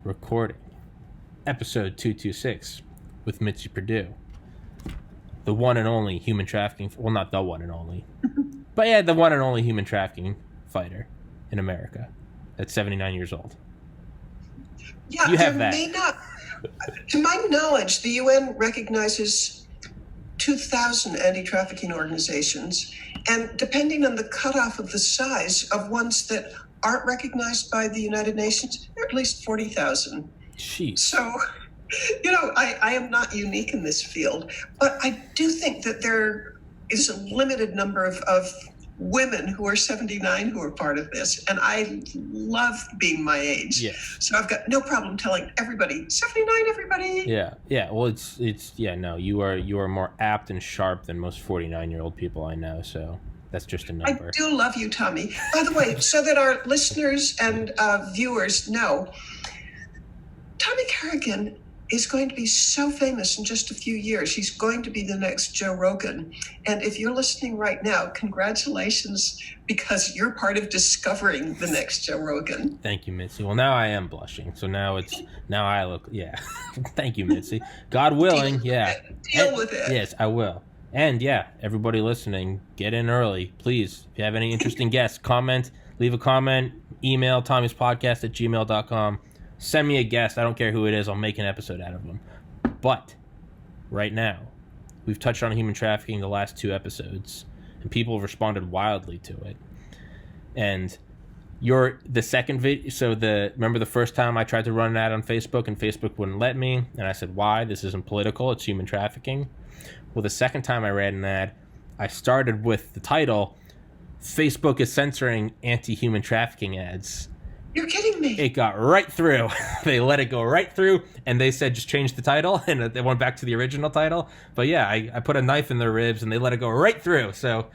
Recording episode 226 with Mitzi Perdue, the one and only human trafficking, well, not the one and only, but yeah, the one and only human trafficking fighter in America at 79 years old. Yeah, you have there that. May not, to my knowledge, the UN recognizes 2,000 anti-trafficking organizations, and depending on the cutoff of the size of ones that aren't recognized by the United Nations, there are at least 40,000. Jeez. So, I am not unique in this field, but I do think that there is a limited number of women who are 79 who are part of this, and I love being my age. Yeah. So I've got no problem telling everybody, 79, everybody. Yeah. Well, you are more apt and sharp than most 49-year-old people I know. So that's just a number. I do love you, Tommy. By the way, so that our listeners and viewers know, Tommy Kerrigan is going to be so famous in just a few years. He's going to be the next Joe Rogan. And if you're listening right now, congratulations, because you're part of discovering the next Joe Rogan. Thank you, Mitzi. Well, now I am blushing. So now I look, yeah. Thank you, Mitzi. God willing, Deal with it. Yes, I will. And yeah, everybody listening, get in early, please. If you have any interesting guests, comment, leave a comment, email tommyspodcast@gmail.com. Send me a guest. I don't care who it is. I'll make an episode out of them. But right now, we've touched on human trafficking the last 2 episodes, and people have responded wildly to it. And you're the second video. So remember the first time I tried to run an ad on Facebook, and Facebook wouldn't let me, and I said, "Why? This isn't political. It's human trafficking." Well, the second time I ran an ad, I started with the title, "Facebook is censoring anti-human trafficking ads." You're kidding me. It got right through. They let it go right through, and they said just change the title, and they went back to the original title. But yeah, I put a knife in their ribs, and they let it go right through. So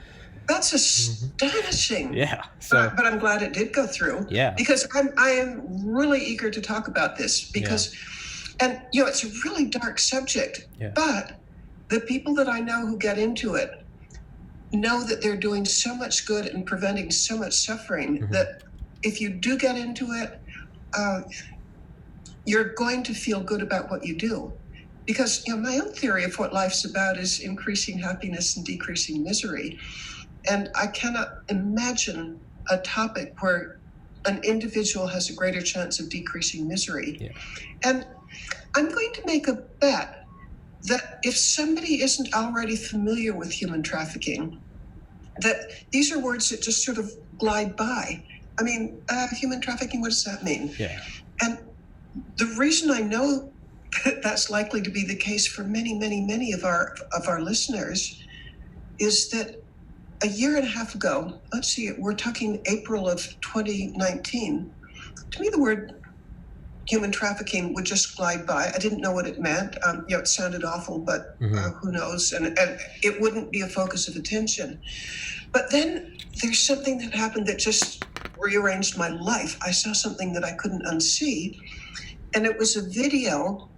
that's astonishing. Yeah. So, but I'm glad it did go through. Yeah. Because I am really eager to talk about this because, and it's a really dark subject. Yeah. But the people that I know who get into it know that they're doing so much good and preventing so much suffering that if you do get into it, you're going to feel good about what you do. Because my own theory of what life's about is increasing happiness and decreasing misery. And I cannot imagine a topic where an individual has a greater chance of decreasing misery. Yeah. And I'm going to make a bet that if somebody isn't already familiar with human trafficking, that these are words that just sort of glide by. I mean, human trafficking, what does that mean? Yeah. And the reason I know that that's likely to be the case for many, many, many of our listeners is that a year and a half ago, let's see, we're talking April of 2019. To me, the word human trafficking would just glide by. I didn't know what it meant. It sounded awful, but who knows? And it wouldn't be a focus of attention. But then there's something that happened that just rearranged my life. I saw something that I couldn't unsee. And it was a video.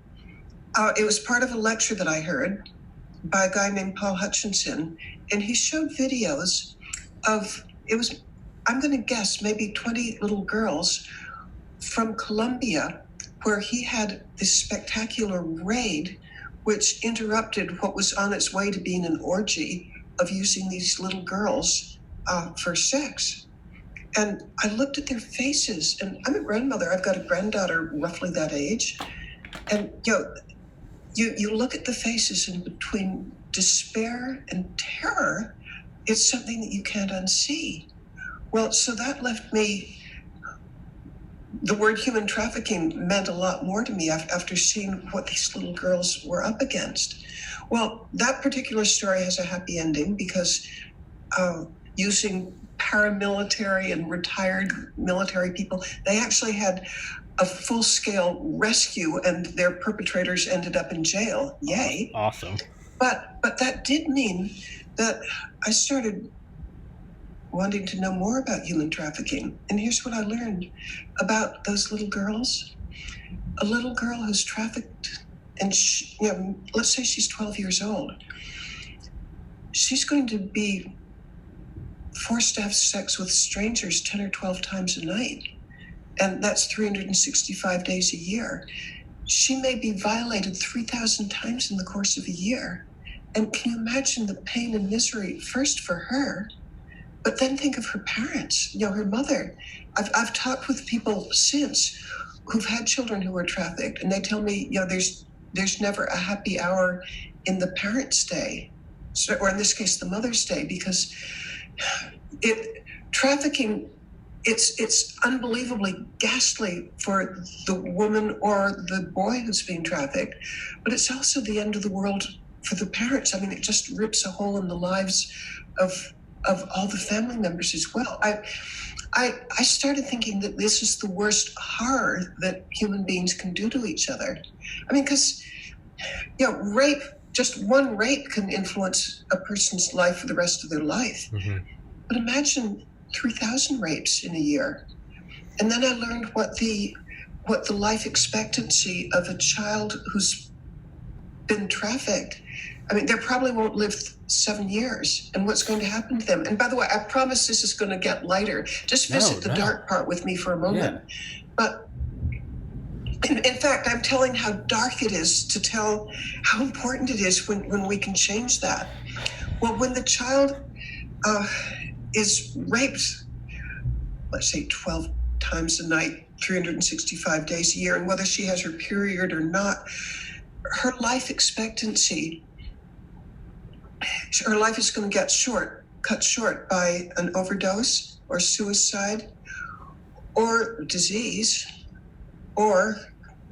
It was part of a lecture that I heard by a guy named Paul Hutchinson. And he showed videos of, I'm going to guess, maybe 20 little girls from Colombia, where he had this spectacular raid, which interrupted what was on its way to being an orgy of using these little girls for sex. And I looked at their faces, and I'm a grandmother. I've got a granddaughter roughly that age. And you look at the faces, and between despair and terror, it's something that you can't unsee. Well, so that left me. The word human trafficking meant a lot more to me after seeing what these little girls were up against. Well, that particular story has a happy ending because using paramilitary and retired military people, they actually had a full-scale rescue and their perpetrators ended up in jail. Yay. Awesome. But that did mean that I started wanting to know more about human trafficking. And here's what I learned about those little girls. A little girl who's trafficked, and let's say she's 12 years old. She's going to be forced to have sex with strangers 10 or 12 times a night. and that's 365 days a year. She may be violated 3,000 times in the course of a year. And can you imagine the pain and misery, first for her, but then think of her parents, her mother. I've talked with people since who've had children who were trafficked, and they tell me, there's never a happy hour in the parents' day, or in this case, the mother's day, because trafficking, it's unbelievably ghastly for the woman or the boy who's being trafficked, but it's also the end of the world for the parents. I mean, it just rips a hole in the lives of all the family members as well. I started thinking that this is the worst horror that human beings can do to each other. I mean, because, rape, just one rape can influence a person's life for the rest of their life. Mm-hmm. But imagine 3,000 rapes in a year. And then I learned what the life expectancy of a child who's been trafficked. I mean, they probably won't live 7 years, and what's going to happen to them. And by the way, I promise this is going to get lighter. Just visit the dark part with me for a moment. Yeah. But in fact, I'm telling how dark it is to tell how important it is when we can change that. Well, when the child is raped, let's say 12 times a night, 365 days a year, and whether she has her period or not, her life expectancy, her life is going to get cut short by an overdose or suicide or disease, or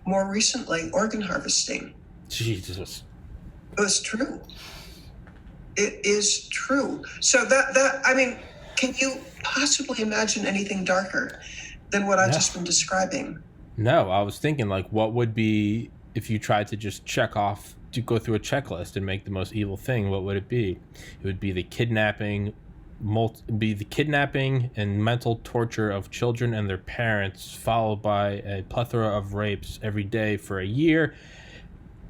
more recently, organ harvesting. Jesus. It's true. It is true. So that I mean, can you possibly imagine anything darker than what I've just been describing? No, I was thinking, like, what would be if you tried to just check off, to go through a checklist and make the most evil thing? What would it be? It would be the kidnapping and mental torture of children and their parents, followed by a plethora of rapes every day for a year,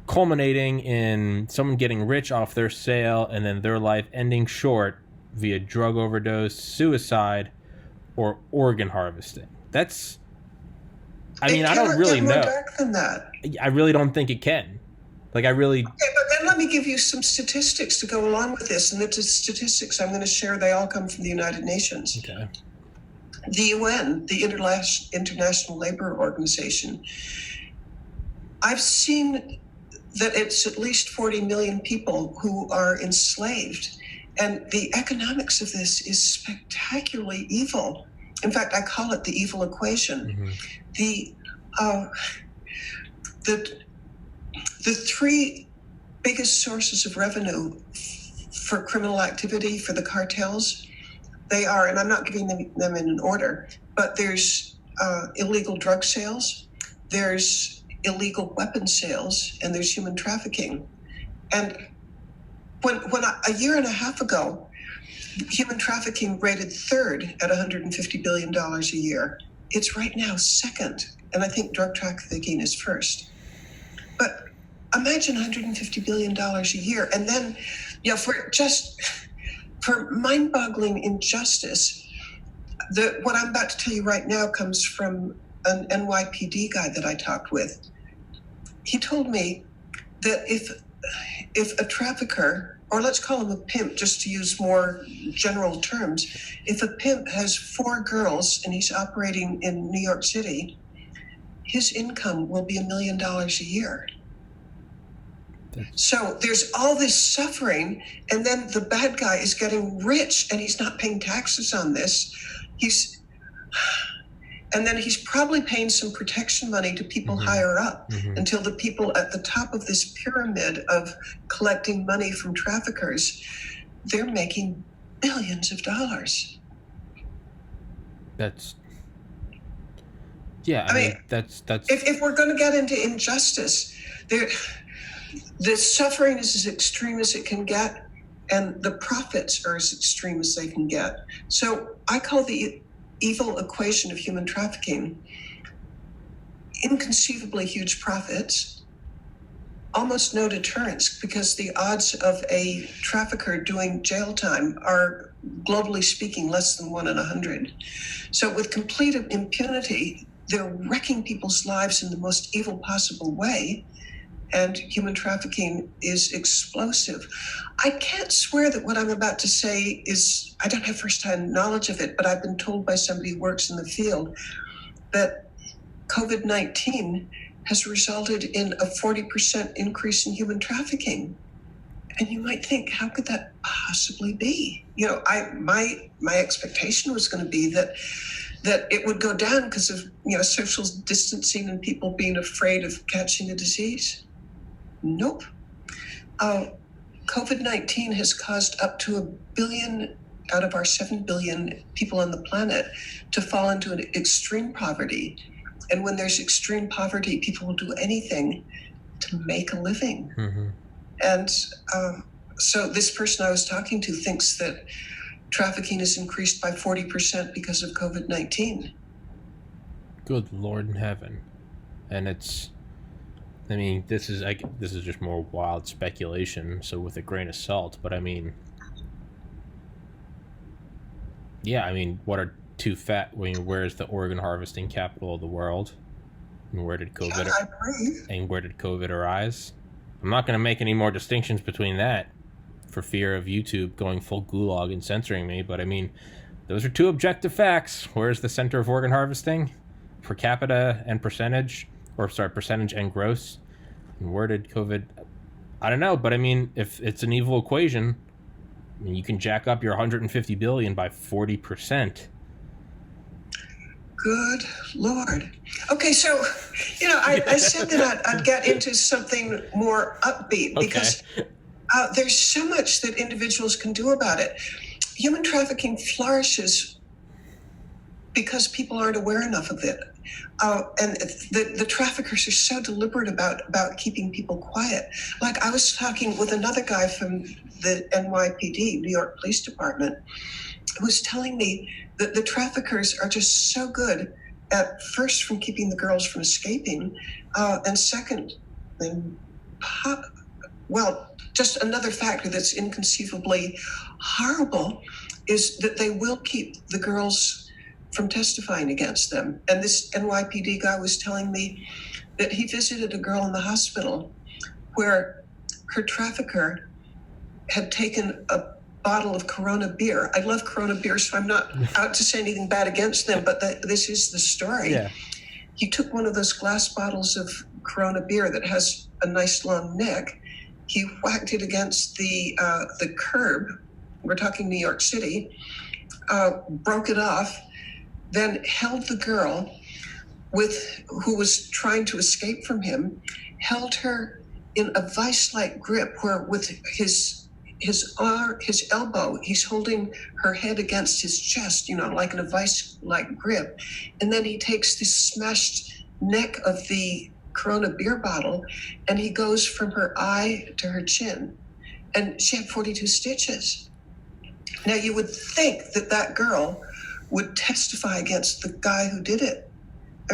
culminating in someone getting rich off their sale and then their life ending short via drug overdose, suicide, or organ harvesting. That's, I mean, I don't really know. Dark than that. I really don't think it can. Okay, but then let me give you some statistics to go along with this. And the statistics I'm going to share, they all come from the United Nations. Okay. The UN, the International Labor Organization. I've seen that it's at least 40 million people who are enslaved. And the economics of this is spectacularly evil. In fact, I call it the evil equation. Mm-hmm. The three biggest sources of revenue for criminal activity for the cartels, they are, and I'm not giving them in an order, but there's illegal drug sales, there's illegal weapon sales, and there's human trafficking. And when a year and a half ago, human trafficking rated third at $150 billion a year. It's right now second, and I think drug trafficking is first. But imagine $150 billion a year, and then, for mind-boggling injustice, what I'm about to tell you right now comes from an NYPD guy that I talked with. He told me that if a trafficker, or let's call him a pimp, just to use more general terms, if a pimp has 4 girls and he's operating in New York City, his income will be $1 million a year. So there's all this suffering, and then the bad guy is getting rich and he's not paying taxes on this. And then he's probably paying some protection money to people mm-hmm. higher up mm-hmm. until the people at the top of this pyramid of collecting money from traffickers, they're making billions of dollars. That's, yeah, I mean, that's. If we're going to get into injustice, the suffering is as extreme as it can get, and the profits are as extreme as they can get. So I call the evil equation of human trafficking inconceivably huge profits, almost no deterrence, because the odds of a trafficker doing jail time are, globally speaking, less than 1 in 100. So with complete impunity, they're wrecking people's lives in the most evil possible way. And human trafficking is explosive. I can't swear that what I'm about to say is, I don't have firsthand knowledge of it, but I've been told by somebody who works in the field that COVID-19 has resulted in a 40% increase in human trafficking. And you might think, how could that possibly be? My expectation was going to be that it would go down because of social distancing and people being afraid of catching a disease. Nope. COVID-19 has caused up to 1 billion out of our 7 billion people on the planet to fall into an extreme poverty. And when there's extreme poverty, people will do anything to make a living. Mm-hmm. And so this person I was talking to thinks that trafficking has increased by 40% because of COVID-19. Good Lord in heaven. And this is just more wild speculation, so with a grain of salt, but what are where's the organ harvesting capital of the world? And where did COVID arise? I'm not going to make any more distinctions between that for fear of YouTube going full gulag and censoring me, but those are two objective facts. Where's the center of organ harvesting? Per capita and percentage and gross. And where did COVID... I don't know, but if it's an evil equation, you can jack up your 150 billion by 40%. Good Lord. Okay, so, I said that I'd get into something more upbeat because there's so much that individuals can do about it. Human trafficking flourishes because people aren't aware enough of it. And the traffickers are so deliberate about keeping people quiet. Like I was talking with another guy from the NYPD, New York Police Department, who was telling me that the traffickers are just so good at first from keeping the girls from escaping, and second, just another factor that's inconceivably horrible is that they will keep the girls from testifying against them. And this NYPD guy was telling me that he visited a girl in the hospital where her trafficker had taken a bottle of Corona beer. I love Corona beer, so I'm not out to say anything bad against them, but this is the story. Yeah. He took one of those glass bottles of Corona beer that has a nice long neck. He whacked it against the curb. We're talking New York City. Broke it off, then held the girl who was trying to escape from him, held her in a vice-like grip where with his elbow, he's holding her head against his chest, like in a vice-like grip. And then he takes the smashed neck of the Corona beer bottle and he goes from her eye to her chin. And she had 42 stitches. Now you would think that girl would testify against the guy who did it.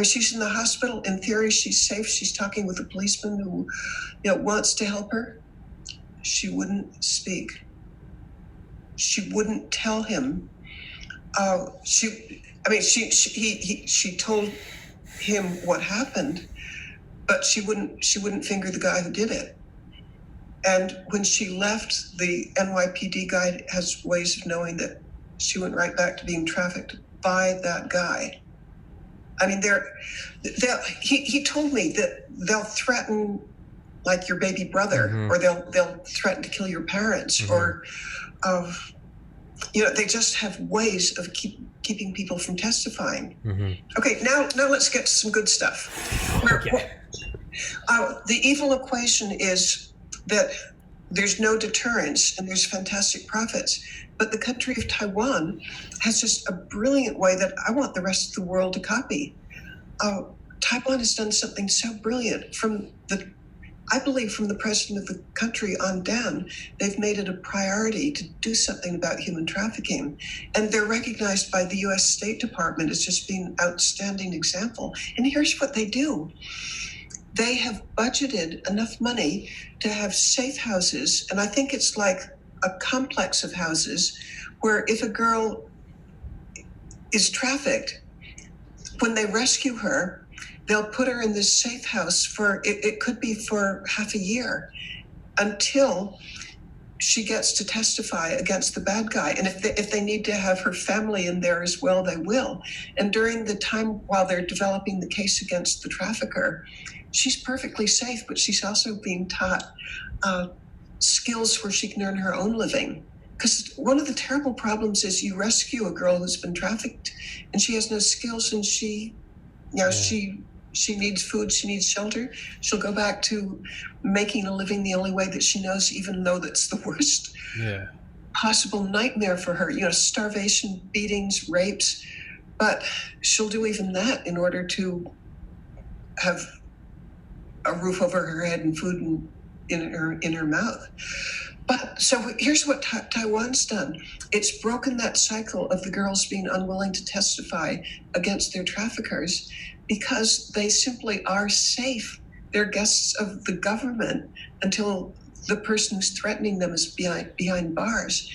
She's in the hospital. In theory, she's safe. She's talking with a policeman who, wants to help her. She wouldn't speak. She wouldn't tell him. She told him what happened, but she wouldn't finger the guy who did it. And when she left, the NYPD guy has ways of knowing that she went right back to being trafficked by that guy. He told me that they'll threaten like your baby brother, mm-hmm. or they'll threaten to kill your parents, mm-hmm. or they just have ways of keeping people from testifying. Mm-hmm. Okay, now let's get to some good stuff. Okay. The evil equation is that there's no deterrence and there's fantastic profits. But the country of Taiwan has just a brilliant way that I want the rest of the world to copy. Taiwan has done something so brilliant. I believe from the president of the country on down, they've made it a priority to do something about human trafficking. And they're recognized by the U.S. State Department as just being an outstanding example. And here's what they do. They have budgeted enough money to have safe houses, and I think it's like a complex of houses where if a girl is trafficked, when they rescue her, they'll put her in this safe house for, it could be for half a year, until she gets to testify against the bad guy. And if they need to have her family in there as well, they will. And during the time while they're developing the case against the trafficker, she's perfectly safe, but she's also being taught skills where she can earn her own living. Because one of the terrible problems is you rescue a girl who's been trafficked and she has no skills, and she needs food, she needs shelter. She'll go back to making a living the only way that she knows, even though that's the worst possible nightmare for her. Starvation, beatings, rapes. But she'll do even that in order to have a roof over her head and food in her mouth. But so here's what Taiwan's done. It's broken that cycle of the girls being unwilling to testify against their traffickers, because they simply are safe. They're guests of the government until the person who's threatening them is behind bars.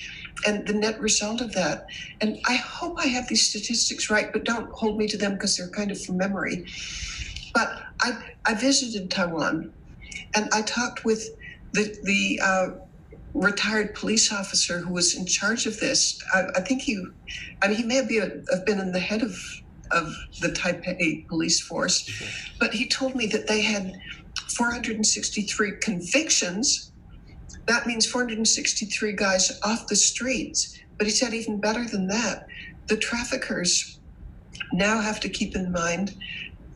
And the net result of that, and I hope I have these statistics right, but don't hold me to them because they're kind of from memory. But I visited Taiwan, and I talked with the retired police officer who was in charge of this. I think he may have been in the head of the Taipei police force, but he told me that they had 463 convictions. That means 463 guys off the streets. But he said even better than that, the traffickers now have to keep in mind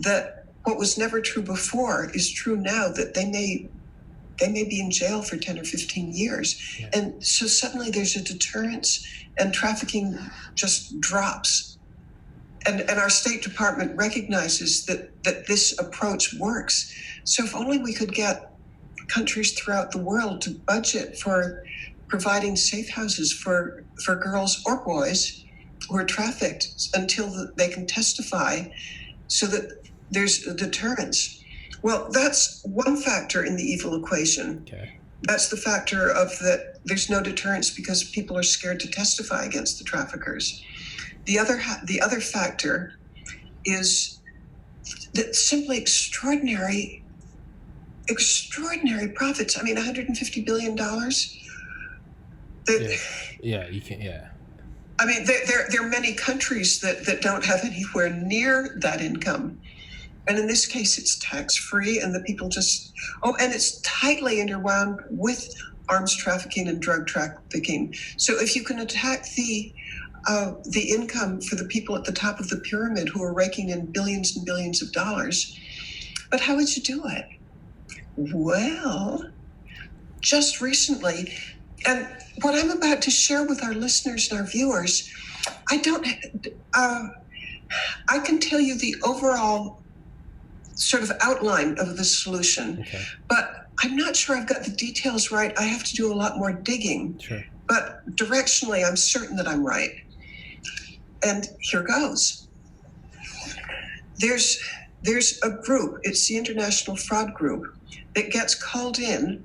that what was never true before is true now, that they may be in jail for 10 or 15 years. Yeah. And so suddenly there's a deterrence, and trafficking just drops. And our State Department recognizes that this approach works. So if only we could get countries throughout the world to budget for providing safe houses for girls or boys who are trafficked until they can testify, so that there's a deterrence. Well, that's one factor in the evil equation. Okay. That's the factor of that there's no deterrence because people are scared to testify against the traffickers. The other factor is that simply extraordinary profits. I mean, $150 billion. You can. Yeah. I mean, there are many countries that don't have anywhere near that income. And in this case, it's tax-free, and the people just, and it's tightly interwound with arms trafficking and drug trafficking. So if you can attack the income for the people at the top of the pyramid who are raking in billions and billions of dollars, but how would you do it? Well, just recently, and what I'm about to share with our listeners and our viewers, I can tell you the overall sort of outline of the solution, okay, but I'm not sure I've got the details right. I have to do a lot more digging. Sure. But directionally, I'm certain that I'm right. And here goes. There's a group, it's the International Fraud Group, that gets called in,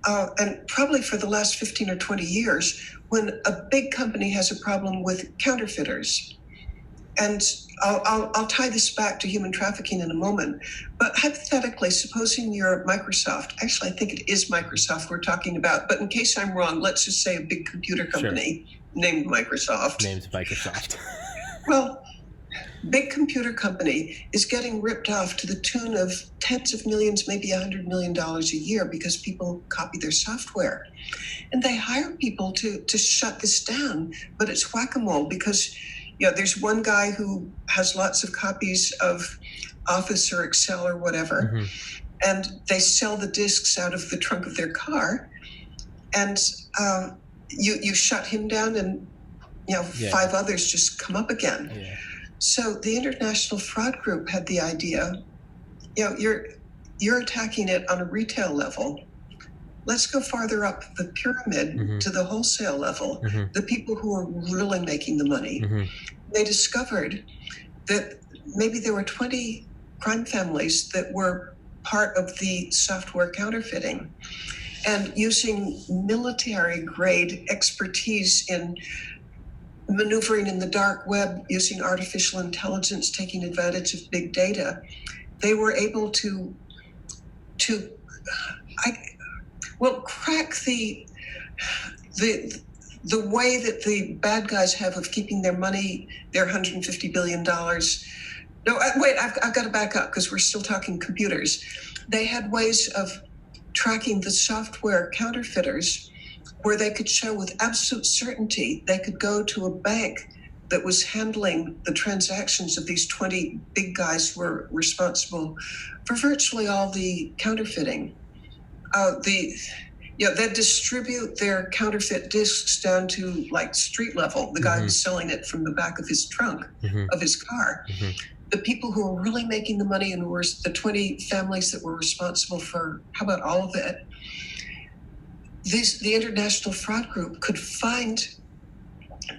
and probably for the last 15 or 20 years, when a big company has a problem with counterfeiters. And I'll tie this back to human trafficking in a moment. But hypothetically, supposing you're Microsoft, actually, I think it is Microsoft we're talking about, but in case I'm wrong, let's just say a big computer company named Microsoft. Named Microsoft. Well, big computer company is getting ripped off to the tune of tens of millions, maybe $100 million a year because people copy their software. And they hire people to shut this down, but it's whack-a-mole because there's one guy who has lots of copies of Office or Excel or whatever, mm-hmm, and they sell the disks out of the trunk of their car, and you shut him down, and five others just come up again. Yeah. So the International Fraud Group had the idea, you're attacking it on a retail level. Let's go farther up the pyramid, mm-hmm, to the wholesale level, mm-hmm, the people who are really making the money. Mm-hmm. They discovered that maybe there were 20 crime families that were part of the software counterfeiting, and using military grade expertise in maneuvering in the dark web using artificial intelligence, taking advantage of big data, they were able to crack the way that the bad guys have of keeping their money, their $150 billion. No, wait, I've got to back up because we're still talking computers. They had ways of tracking the software counterfeiters where they could show with absolute certainty they could go to a bank that was handling the transactions of these 20 big guys who were responsible for virtually all the counterfeiting. They distribute their counterfeit discs down to like street level. The guy who's selling it from the back of his trunk of his car. The people who were really making the money and were the 20 families that were responsible for how about all of it. The international fraud group could find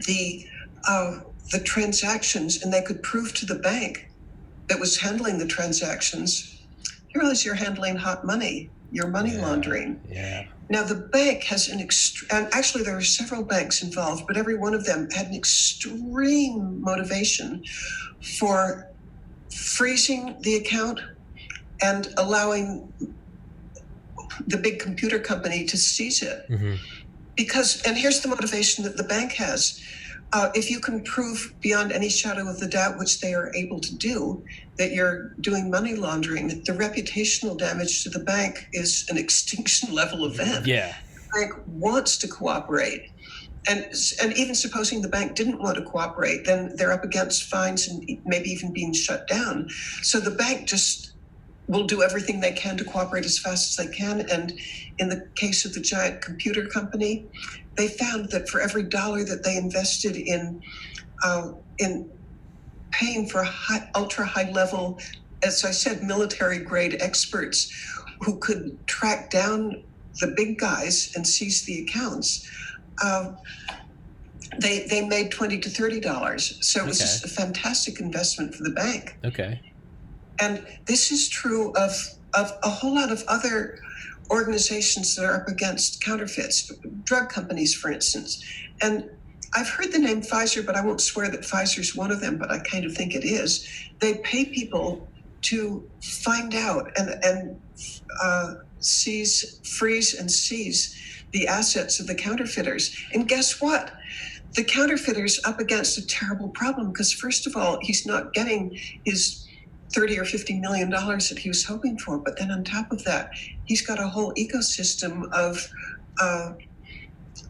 the transactions, and they could prove to the bank that was handling the transactions, you realize you're handling hot money, you're money laundering. Yeah. Now the bank has and actually there are several banks involved, but every one of them had an extreme motivation for freezing the account and allowing the big computer company to seize it. Because, and here's the motivation that the bank has. If you can prove beyond any shadow of the doubt, which they are able to do, that you're doing money laundering, the reputational damage to the bank is an extinction level event. Yeah. The bank wants to cooperate. And even supposing the bank didn't want to cooperate, then they're up against fines and maybe even being shut down. So the bank just will do everything they can to cooperate as fast as they can. And in the case of the giant computer company, they found that for every dollar that they invested in paying for ultra high level, as I said, military grade experts who could track down the big guys and seize the accounts, they made $20 to $30. So it was just a fantastic investment for the bank. Okay. And this is true of a whole lot of other organizations that are up against counterfeits, drug companies, for instance. And I've heard the name Pfizer, but I won't swear that Pfizer's one of them, but I kind of think it is. They pay people to find out and freeze and seize the assets of the counterfeiters. And guess what? The counterfeiter's up against a terrible problem because, first of all, he's not getting his $30 or $50 million that he was hoping for. But then on top of that, he's got a whole ecosystem of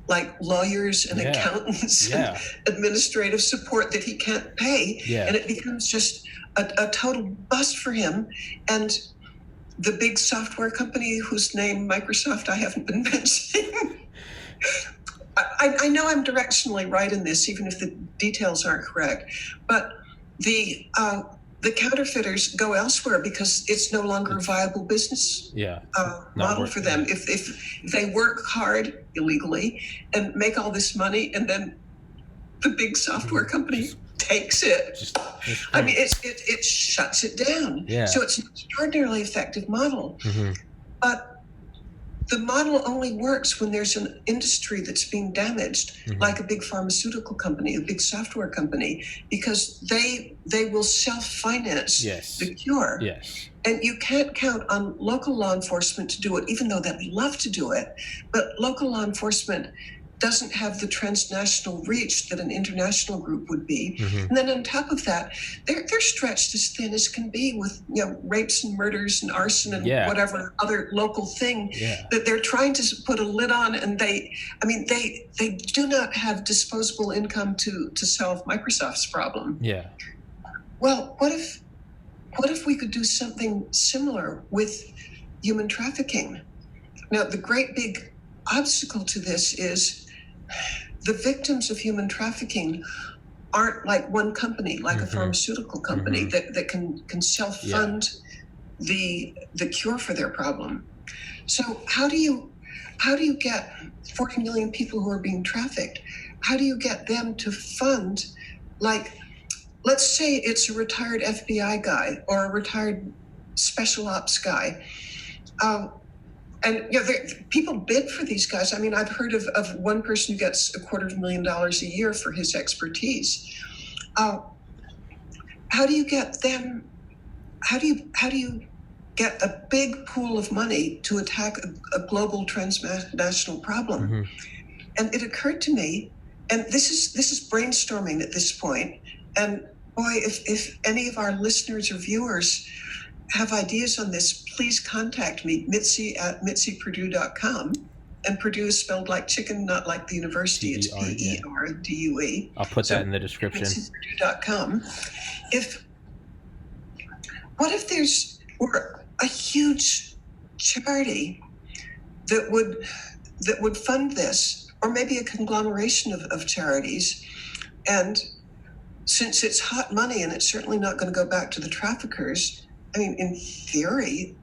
like lawyers and accountants and administrative support that he can't pay. And it becomes just a total bust for him. And the big software company whose name, Microsoft, I haven't been mentioning. I know I'm directionally right in this, even if the details aren't correct. But the counterfeiters go elsewhere because it's no longer a viable business model for them. If they work hard illegally and make all this money, and then the big software company takes it, I mean, it shuts it down. So it's an extraordinarily effective model. But the model only works when there's an industry that's being damaged, like a big pharmaceutical company, a big software company, because they will self-finance the cure. And you can't count on local law enforcement to do it, even though they'd love to do it. But local law enforcement doesn't have the transnational reach that an international group would be. And then on top of that, they're stretched as thin as can be with rapes and murders and arson and whatever other local thing that they're trying to put a lid on. And they do not have disposable income to solve Microsoft's problem. Well, what if we could do something similar with human trafficking? Now, the great big obstacle to this is the victims of human trafficking aren't like one company, like a pharmaceutical company that can self-fund the cure for their problem. So how do you get 40 million people who are being trafficked? How do you get them to fund, like, let's say it's a retired FBI guy or a retired special ops guy, And people bid for these guys. I mean, I've heard of one person who gets $250,000 a year for his expertise. How do you get them? How do you get a big pool of money to attack a global transnational problem? Mm-hmm. And it occurred to me, and this is brainstorming at this point. And boy, if any of our listeners or viewers have ideas on this, please contact me, Mitzi at MitziPerdue.com. And Perdue is spelled like chicken, not like the university. It's P-E-R-D-U-E. I'll put that in the description. MitziPerdue.com. What if there's a huge charity that would fund this, or maybe a conglomeration of charities, and since it's hot money and it's certainly not going to go back to the traffickers, I mean, in theory,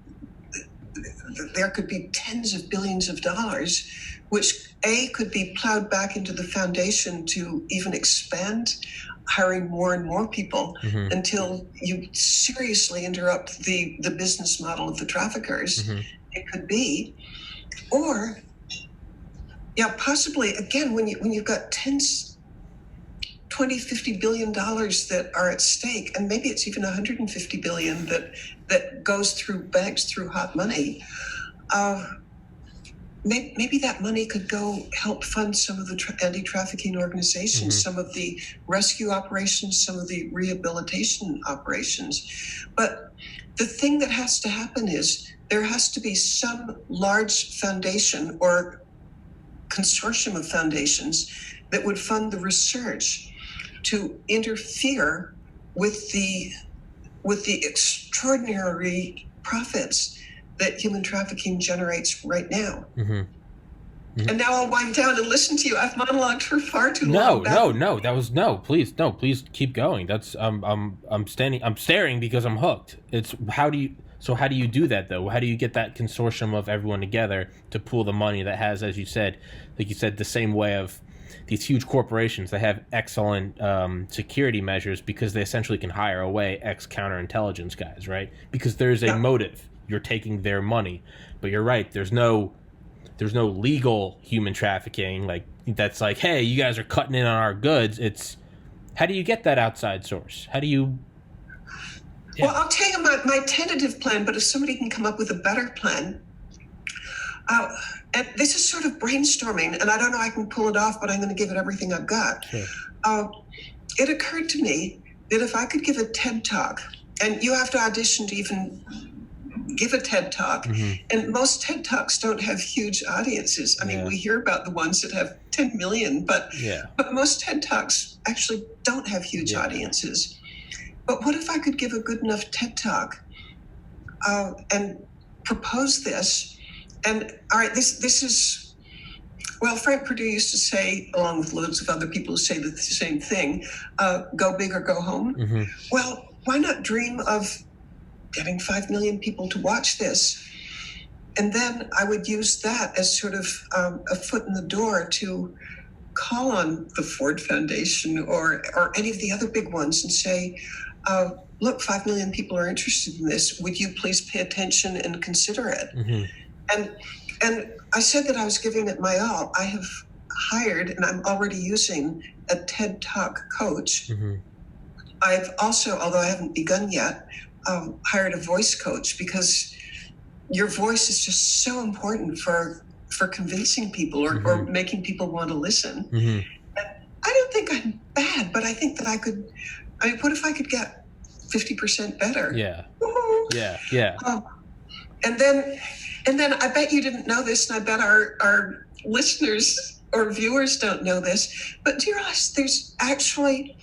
there could be tens of billions of dollars, which could be plowed back into the foundation to even expand hiring more and more people until you seriously interrupt the business model of the traffickers. It could be, or possibly again, when you've got tens, 20, $50 billion that are at stake, and maybe it's even 150 billion that goes through banks through hot money. Maybe that money could go help fund some of the anti-trafficking organizations, some of the rescue operations, some of the rehabilitation operations. But the thing that has to happen is there has to be some large foundation or consortium of foundations that would fund the research to interfere with the extraordinary profits that human trafficking generates right now. And now I'll wind down and listen to you. I've monologued for far too long. No. Please keep going. That's I'm staring because I'm hooked. It's how do you do that though? How do you get that consortium of everyone together to pool the money that has, as you said, the same way of these huge corporations that have excellent security measures because they essentially can hire away ex-counterintelligence guys, right? Because there's a motive. You're taking their money. But you're right, there's no legal human trafficking like that's like, hey, you guys are cutting in on our goods. It's how do you get that outside source? How do you Well, I'll tell you my tentative plan, but if somebody can come up with a better plan, and this is sort of brainstorming, and I don't know I can pull it off, but I'm going to give it everything I've got. Sure. It occurred to me that if I could give a TED Talk, and you have to audition to even give a TED Talk, and most TED Talks don't have huge audiences. I mean, we hear about the ones that have 10 million, but most TED Talks actually don't have huge audiences. But what if I could give a good enough TED Talk and propose this? And all right, this is, well, Frank Perdue used to say, along with loads of other people who say the same thing, go big or go home. Well, why not dream of getting 5 million people to watch this? And then I would use that as sort of a foot in the door to call on the Ford Foundation or any of the other big ones and say, look, 5 million people are interested in this. Would you please pay attention and consider it? And I said that I was giving it my all. I have hired, and I'm already using, a TED Talk coach. I've also, although I haven't begun yet, hired a voice coach, because your voice is just so important for convincing people or making people want to listen. And I don't think I'm bad, but I think that what if I could get 50% better? And then I bet you didn't know this, and I bet our listeners or viewers don't know this, but do you realize there's actually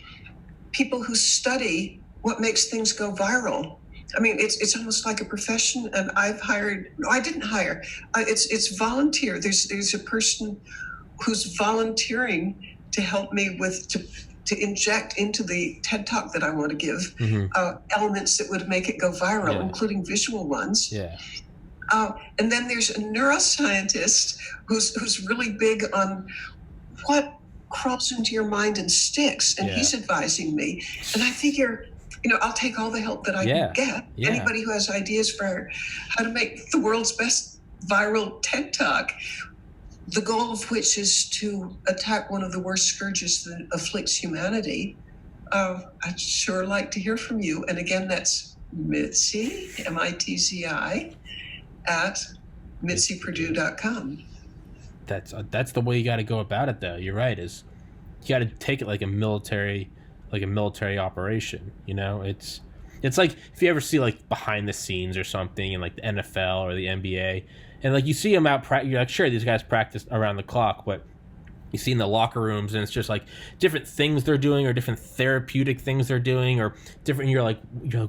people who study what makes things go viral? I mean, it's almost like a profession, and I didn't hire. It's volunteer. There's a person who's volunteering to help me to inject into the TED Talk that I want to give elements that would make it go viral, including visual ones. And then there's a neuroscientist who's really big on what crawls into your mind and sticks, and he's advising me. And I figure, I'll take all the help that I can get. Anybody who has ideas for how to make the world's best viral TED Talk, the goal of which is to attack one of the worst scourges that afflicts humanity. I'd sure like to hear from you. And again, that's Mitzi, Mitzi, at MitziPerdue.com. That's the way you got to go about it, though. You're right. Is you got to take it like a military operation. You know, it's like if you ever see like behind the scenes or something in like the NFL or the NBA, and like you see them out, you're like, sure, these guys practice around the clock, but you see in the locker rooms, and it's just like different things they're doing, or different therapeutic things they're doing, or different. You're like,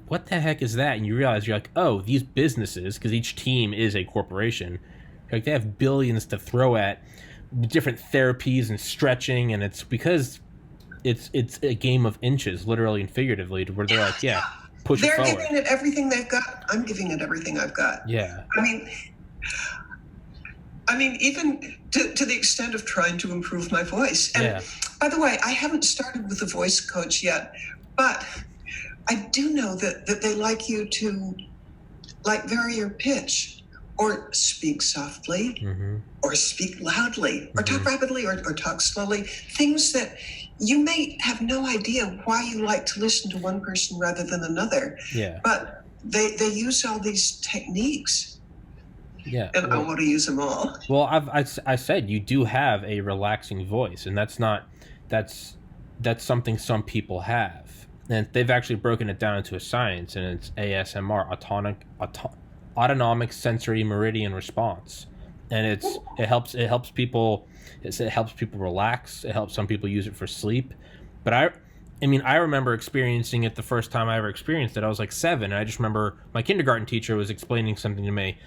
what the heck is that? And you realize you're like, oh, these businesses, because each team is a corporation, like they have billions to throw at different therapies and stretching, and it's because it's a game of inches, literally and figuratively, to where they're like, yeah, push it forward. They're giving it everything they've got. I'm giving it everything I've got. Yeah. I mean, even to the extent of trying to improve my voice. And by the way, I haven't started with a voice coach yet, but I do know that they like you to like vary your pitch, or speak softly, or speak loudly, or talk rapidly, or talk slowly. Things that you may have no idea why you like to listen to one person rather than another. Yeah. But they use all these techniques. Yeah, and I want to use them all. Well, I said you do have a relaxing voice, and that's something some people have, and they've actually broken it down into a science, and it's ASMR, autonomic sensory meridian response, and it helps people relax. It helps some people use it for sleep, but I remember experiencing it the first time I ever experienced it. I was like 7, and I just remember my kindergarten teacher was explaining something to me.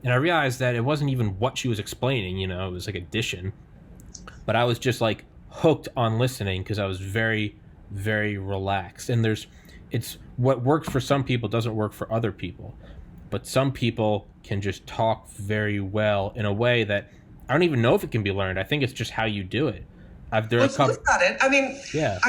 And I realized that it wasn't even what she was explaining, you know, it was like addition. But I was just like hooked on listening because I was very, very relaxed. And it's what works for some people doesn't work for other people. But some people can just talk very well in a way that I don't even know if it can be learned. I think it's just how you do it. You've got it. I mean, yeah.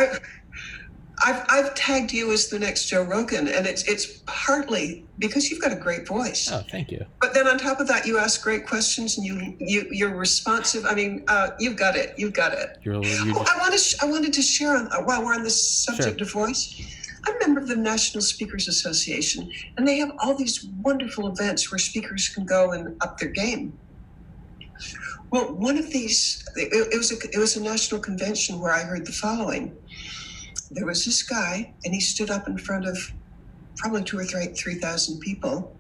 I've tagged you as the next Joe Rogan, and it's partly because you've got a great voice. Oh, thank you. But then on top of that, you ask great questions, and you're responsive. I mean, you've got it. You've got it. I wanted to share while we're on this subject of voice. I'm a member of the National Speakers Association, and they have all these wonderful events where speakers can go and up their game. Well, one of these, it was a national convention where I heard the following. There was this guy, and he stood up in front of probably 2,000 or 3,000 people,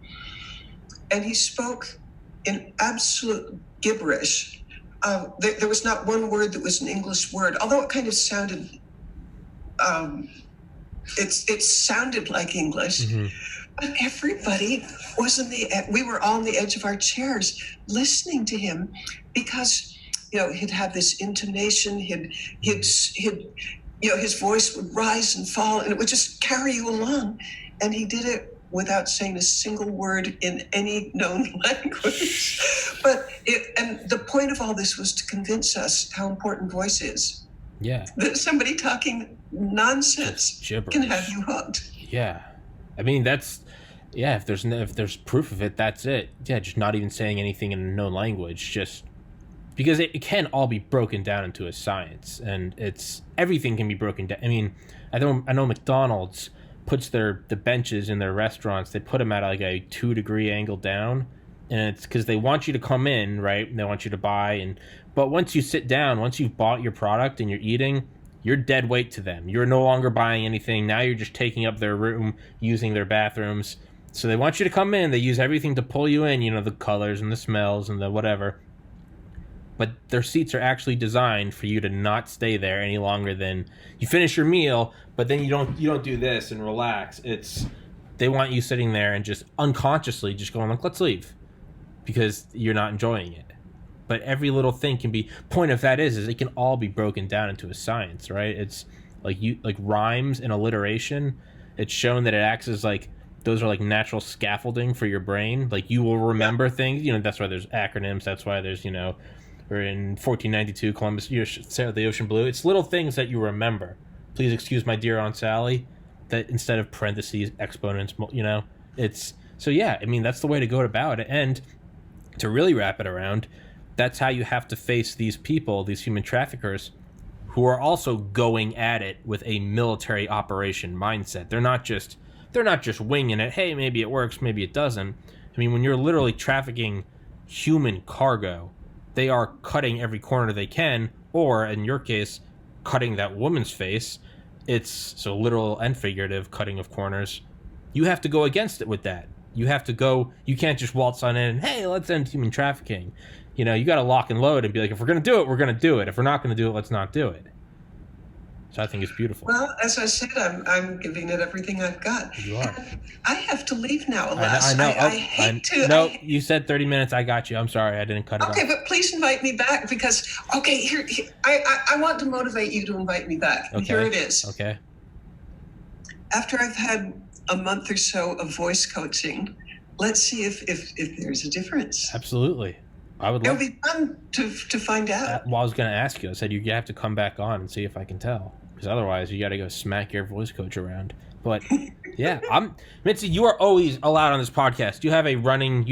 and he spoke in absolute gibberish. There was not one word that was an English word, although it kind of sounded, it sounded like English. But everybody we were all on the edge of our chairs listening to him, because, you know, he'd have this intonation, he'd you know, his voice would rise and fall, and it would just carry you along. And he did it without saying a single word in any known language. And the point of all this was to convince us how important voice is. Yeah. That somebody talking nonsense can have you hooked. Yeah. I mean, if there's proof of it, that's it. Yeah, just not even saying anything in a known language, just because it can all be broken down into a science, and everything can be broken down. I mean, I know McDonald's puts the benches in their restaurants, they put them at like a 2-degree angle down, and it's because they want you to come in, right? And they want you to buy, but once you sit down, once you've bought your product and you're eating, you're dead weight to them. You're no longer buying anything. Now you're just taking up their room, using their bathrooms. So they want you to come in. They use everything to pull you in, you know, the colors and the smells and the whatever. But their seats are actually designed for you to not stay there any longer than you finish your meal, but then you don't do this and relax. They want you sitting there and just unconsciously just going like, let's leave, because you're not enjoying it. But every little thing can be, point of that is it can all be broken down into a science, right? It's like rhymes and alliteration. It's shown that it acts as like, those are like natural scaffolding for your brain. Like you will remember things, you know, that's why there's acronyms. That's why there's, you know, or in 1492, Columbus sailed the ocean blue. It's little things that you remember. Please excuse my dear Aunt Sally, that instead of parentheses, exponents, you know, it's, so yeah, I mean, that's the way to go about it. And to really wrap it around, that's how you have to face these people, these human traffickers, who are also going at it with a military operation mindset. They're not just winging it. Hey, maybe it works, maybe it doesn't. I mean, when you're literally trafficking human cargo, they are cutting every corner they can, or in your case, cutting that woman's face. It's so literal and figurative cutting of corners. You have to go against it with that. You have to go. You can't just waltz on in and, hey, let's end human trafficking. You know, you got to lock and load and be like, if we're going to do it, we're going to do it. If we're not going to do it, let's not do it. So I think it's beautiful. Well, as I said, I'm giving it everything I've got. You are. I have to leave now, alas. I know. I hate to. No, you said 30 minutes. I got you. I'm sorry. I didn't cut it off. Okay, but please invite me back because, here I want to motivate you to invite me back. Okay. Here it is. Okay. After I've had a month or so of voice coaching, let's see if there's a difference. Absolutely. I would It'll love be fun to find out. Well, I was going to ask you. I said you have to come back on and see if I can tell. Because otherwise, you got to go smack your voice coach around. But yeah, Mitzi. You are always allowed on this podcast. You have a running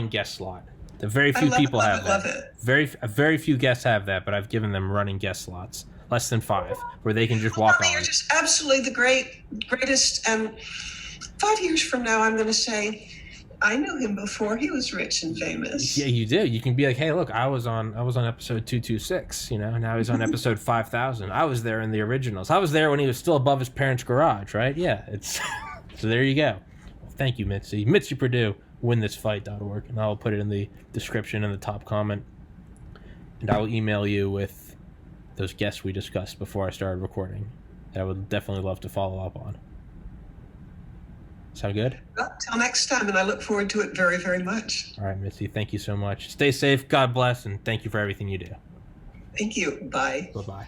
guest slot. Very few people have that. Love it. Very few guests have that. But I've given them running guest slots, less than 5, where they can just walk on. You're just absolutely the greatest. And 5 years from now, I'm going to say, I knew him before he was rich and famous. Yeah, you do. You can be like, hey, look, I was on episode 226, now he's on episode 5000. I was there in the originals. I was there when he was still above his parents' garage, right? Yeah, it's so there you go. Well, thank you, Mitzi. Mitzi Perdue, winthisfight.org, and I'll put it in the description in the top comment. And I will email you with those guests we discussed before I started recording that I would definitely love to follow up on. Sound good? Well, till next time, and I look forward to it very, very much. All right, Mitzi, thank you so much. Stay safe, God bless, and thank you for everything you do. Thank you. Bye. Bye-bye.